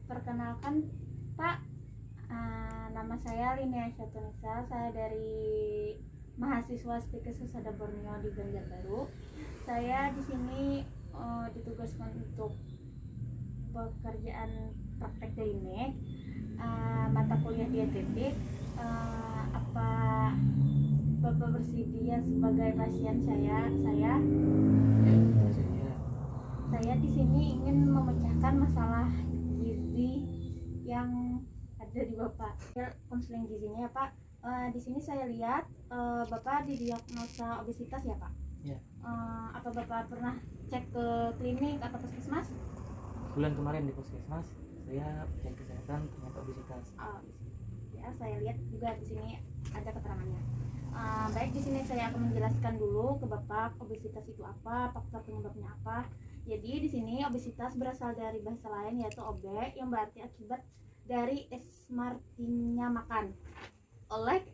Perkenalkan Pak, nama saya Linia Syatunisa. Saya dari mahasiswa Stikes Husada Borneo di Banjarbaru. Saya di sini ditugaskan untuk pekerjaan praktek klinik, mata kuliah dietetik. Apa Bapak bersedia sebagai pasien saya? Saya di sini ingin memecahkan masalah gizi yang ada di Bapak. Konseling gizinya ya Pak. Di sini saya lihat Bapak didiagnosa obesitas ya Pak. Ya. Apa Bapak pernah cek ke klinik atau puskesmas? Bulan kemarin di puskesmas saya cek kesehatan ternyata obesitas. Ya, saya lihat juga di sini ada keterangannya. Baik, di sini saya akan menjelaskan dulu ke Bapak obesitas itu apa, faktor penyebabnya apa. Jadi di sini obesitas berasal dari bahasa lain yaitu obek, yang berarti akibat dari smartingnya makan. Oleh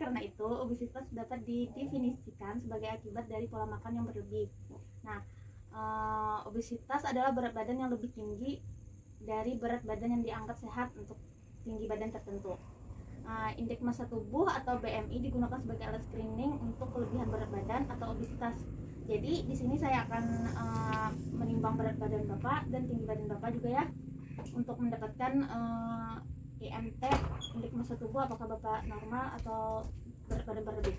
karena itu obesitas dapat didefinisikan sebagai akibat dari pola makan yang berlebih. Nah, obesitas adalah berat badan yang lebih tinggi dari berat badan yang dianggap sehat untuk tinggi badan tertentu. Indeks massa tubuh atau BMI digunakan sebagai alat screening untuk kelebihan berat badan atau obesitas. Jadi di sini saya akan menimbang berat badan Bapak dan tinggi badan Bapak juga ya, untuk mendapatkan IMT, indeks massa tubuh, apakah Bapak normal atau berat badan berlebih.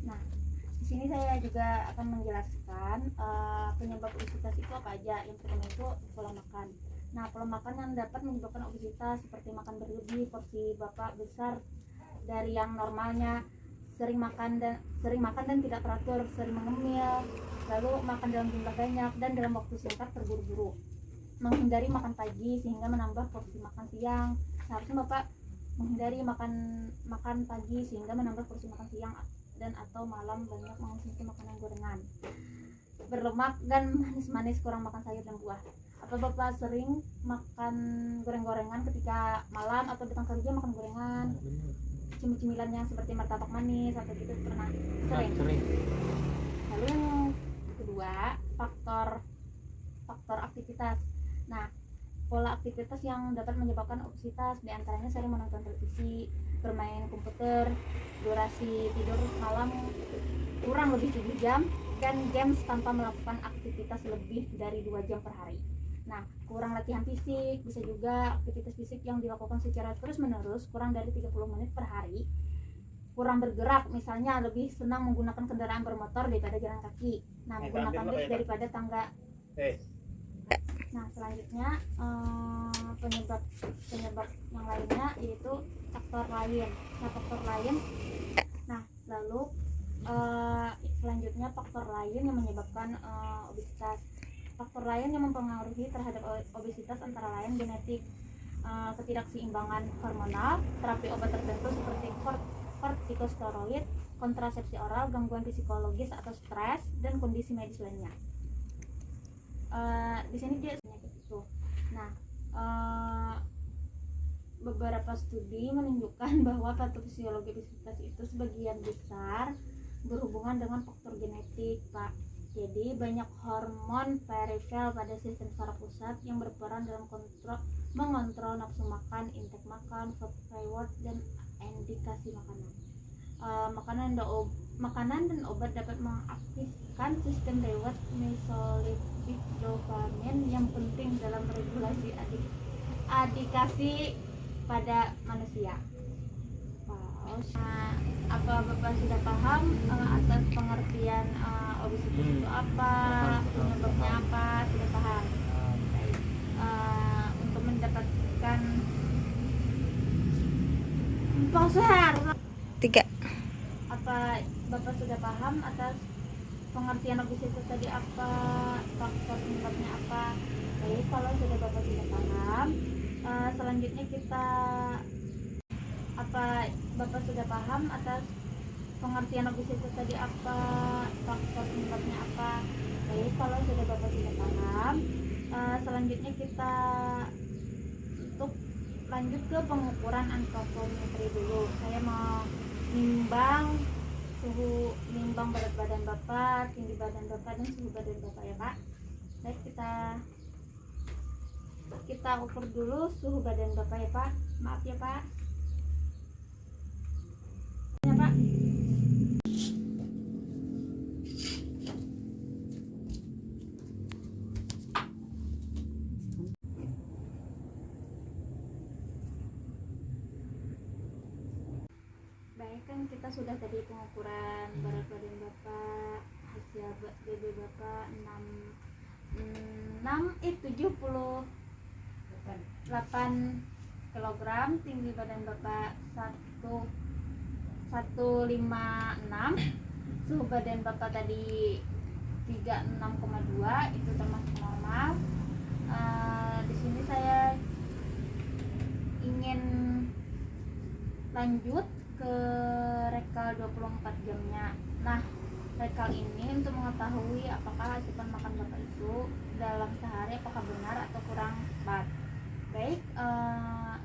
Nah, di sini saya juga akan menjelaskan penyebab obesitas itu apa aja. Yang pertama itu pola makan. Nah, pola makan yang dapat menyebabkan obesitas seperti makan berlebih, porsi Bapak besar dari yang normalnya, sering makan dan tidak teratur, sering mengemil, lalu makan dalam jumlah banyak dan dalam waktu singkat terburu-buru. Menghindari makan pagi sehingga menambah porsi makan siang. Seharusnya Bapak menghindari makan pagi sehingga menambah porsi makan siang dan atau malam banyak mengonsumsi makanan gorengan berlemak dan manis-manis, kurang makan sayur dan buah. Apa Bapak sering makan goreng-gorengan ketika malam atau datang kerja makan gorengan? Cemil-cemilan yang seperti martabak manis atau gitu pernah? Sering. Lalu yang kedua, faktor aktivitas. Nah, pola aktivitas yang dapat menyebabkan obesitas diantaranya sering menonton televisi, bermain komputer, durasi tidur malam kurang lebih 7 jam, dan games tanpa melakukan aktivitas lebih dari 2 jam per hari. Nah, kurang latihan fisik, bisa juga aktivitas fisik yang dilakukan secara terus-menerus kurang dari 30 menit per hari. Kurang bergerak, misalnya lebih senang menggunakan kendaraan bermotor daripada jalan kaki. Nah, menggunakan lift daripada tangga. Nah, selanjutnya penyebab yang lainnya yaitu faktor lain. Lalu selanjutnya faktor lain yang menyebabkan obesitas. Faktor lain yang mempengaruhi terhadap obesitas antara lain genetik, ketidakseimbangan hormonal, terapi obat tertentu seperti kortikosteroid, kontrasepsi oral, gangguan psikologis atau stres, dan kondisi medis lainnya. Di sini dia penyakit itu. Nah, beberapa studi menunjukkan bahwa patofisiologi obesitas itu sebagian besar berhubungan dengan faktor genetik, Pak. Jadi banyak hormon perifer pada sistem saraf pusat yang berperan dalam mengontrol nafsu makan, intake makan, food reward, dan indikasi makanan. Makanan dan obat dapat mengaktifkan sistem reward mesolipid dopamin yang penting dalam regulasi adikasi pada manusia. Nah, apa Bapak sudah paham atas pengertian obesitas itu apa, penyebabnya apa? Sudah paham? Untuk mendapatkan poser 3. Apa Bapak sudah paham atas pengertian obesitas tadi apa, faktor penyebabnya apa? Baik, kalau sudah Bapak sudah paham, selanjutnya kita Bapak sudah paham atas pengertian obesitas tadi apa, faktor penyebabnya apa? Baik, kalau sudah Bapak sudah paham, selanjutnya kita untuk lanjut ke pengukuran antropometri dulu. Saya mau nimbang berat badan Bapak, tinggi badan Bapak, dan suhu badan Bapak ya Pak. Baik, kita kita ukur dulu suhu badan Bapak ya Pak. Maaf ya Pak. Ya Pak. Baik, kan kita sudah tadi pengukuran berat badan Bapak, hasil BB Bapak 78 kilogram, tinggi badan Bapak 156, suhu badan Bapak tadi 36,2, itu termasuk normal. Di sini saya ingin lanjut ke rekal 24 jamnya. Nah, rekal ini untuk mengetahui apakah asupan makan Bapak itu dalam sehari apakah benar atau kurang tepat. Baik,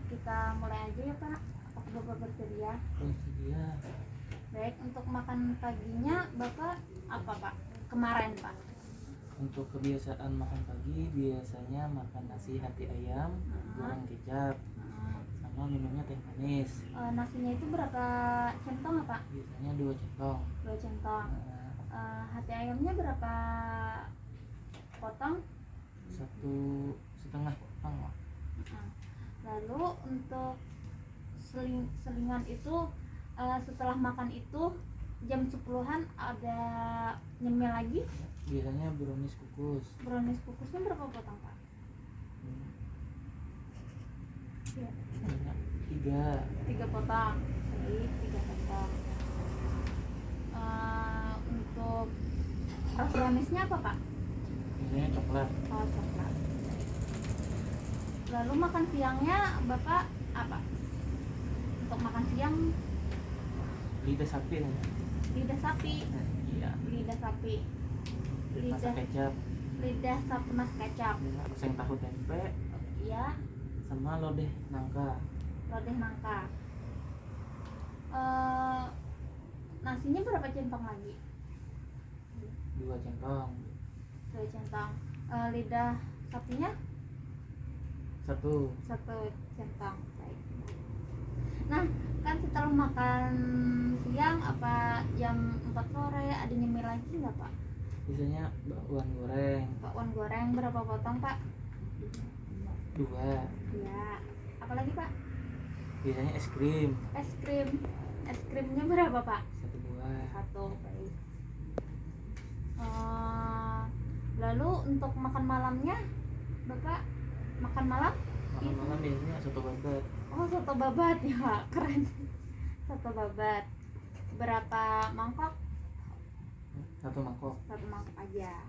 kita mulai aja ya Pak. Apakah Bapak bersedia? Bersedia. Baik, untuk makan paginya Bapak apa Pak? Kemarin Pak. Untuk kebiasaan makan pagi biasanya makan nasi hati ayam, goreng kecap, sama minumnya teh manis. Nasinya itu berapa centong ya Pak? Biasanya 2 centong. 2 centong. Hati ayamnya berapa potong? 1,5 potong lah. Lalu untuk selingan itu setelah makan itu jam 10-an ada nyemil lagi. Biasanya brownies kukus. Brownies kukusnya berapa potong Pak? Ya. Banyak 3 potong. Baik, 3 potong. Untuk browniesnya apa Pak? biasanya coklat. Oh, coklat. Lalu makan siangnya Bapak apa? Untuk makan siang Lidah sapi namanya. lidah sapi. Iya. Lidah sapi. Masak kecap. Lidah sapi mas kecap. Oseng tahu tempe Iya, sama lodeh nangka. lodeh nangka. Nasinya berapa centong lagi? 2 centong. 2 centong. Lidah sapinya 1. 1 centong. Baik. Nah, kan setelah makan siang apa jam 4 sore ada nyemil lagi nggak Pak? Biasanya bakwan goreng. Bakwan goreng berapa potong Pak? 2. Ya. Apalagi Pak? Biasanya es krim. Es krim. Es krimnya berapa Pak? 1 buah. 1. Baik. Lalu untuk makan malamnya Bapak makan malam? Makan malam biasanya soto babat. Oh, soto babat ya Pak, keren. Soto babat berapa mangkok? 1 mangkok. 1 mangkok aja.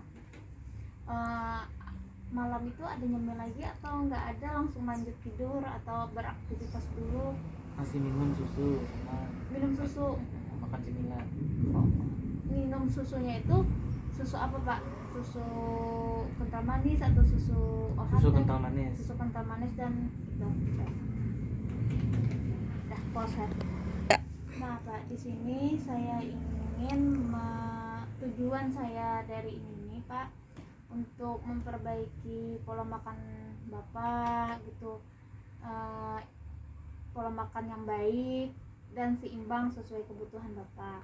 Malam itu ada nyemil lagi atau nggak ada, langsung lanjut tidur atau beraktivitas dulu? Masih minum susu sama Minum susu. makan cemilan. Minum susunya itu susu apa Pak? Susu kental manis atau susu Susu kental manis. Susu kental manis dan itu. Dah pause. Nah Pak, di sini saya ingin tujuan saya dari ini Pak untuk memperbaiki pola makan Bapak gitu, pola makan yang baik dan seimbang sesuai kebutuhan Bapak.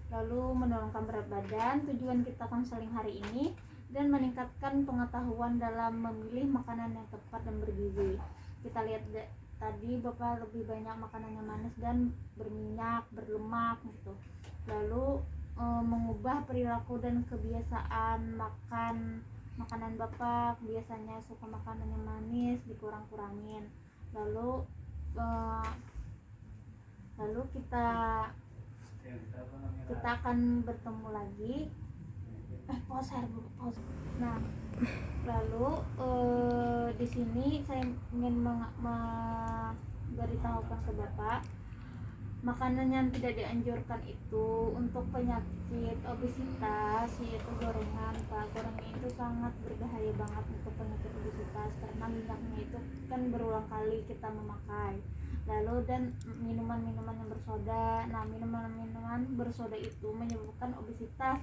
Lalu menurunkan berat badan, tujuan kita konseling hari ini, dan meningkatkan pengetahuan dalam memilih makanan yang tepat dan bergizi. Kita lihat tadi Bapak lebih banyak makanan yang manis dan berminyak, berlemak gitu. Lalu mengubah perilaku dan kebiasaan makan makanan Bapak, biasanya suka makanan yang manis dikurang-kurangin. Lalu kita akan bertemu lagi. Pause. Nah, lalu di sini saya ingin memberitahukan ke Bapak, makanan yang tidak dianjurkan itu untuk penyakit obesitas yaitu gorengan Pak. Gorengan itu sangat berbahaya banget untuk penyakit obesitas karena minyaknya itu kan berulang kali kita memakai. Lalu dan minuman-minuman yang bersoda. Nah, minuman-minuman bersoda itu menyebabkan obesitas.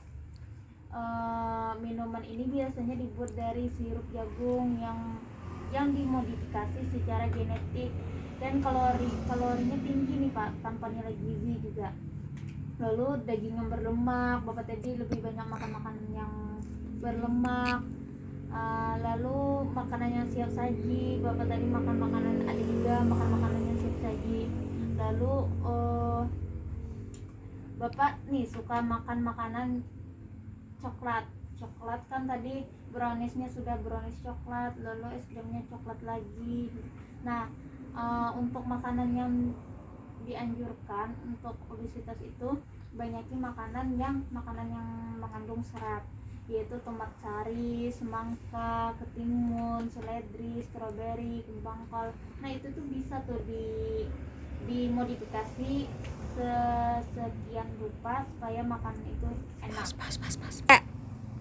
Minuman ini biasanya dibuat dari sirup jagung yang yang dimodifikasi secara genetik dan kalorinya tinggi nih Pak, tanpa nilai gizi juga. Lalu daging yang berlemak, Bapak tadi lebih banyak makan makanan yang berlemak. Lalu makanan yang siap saji, Bapak tadi makan makanan, ada juga makan makanan yang siap saji. Lalu Bapak nih suka makan makanan coklat kan tadi browniesnya sudah brownies coklat, lalu es krimnya coklat lagi. Nah, untuk makanan yang dianjurkan untuk obesitas itu banyakin makanan yang mengandung serat, yaitu tomat sari, semangka, ketimun, seledri, stroberi, kembang kol. Nah itu tuh bisa tuh dimodifikasi sekian rupa supaya makanan itu enak.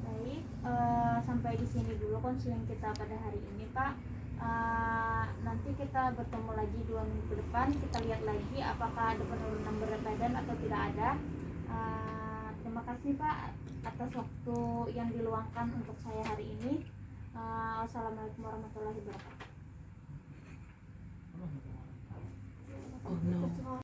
Baik, sampai di sini dulu konseling kita pada hari ini Pak. Nanti kita bertemu lagi 2 minggu ke depan, kita lihat lagi apakah ada penurunan berat badan atau tidak ada. Terima kasih Pak atas waktu yang diluangkan untuk saya hari ini. Wassalamualaikum warahmatullahi wabarakatuh. Oh no.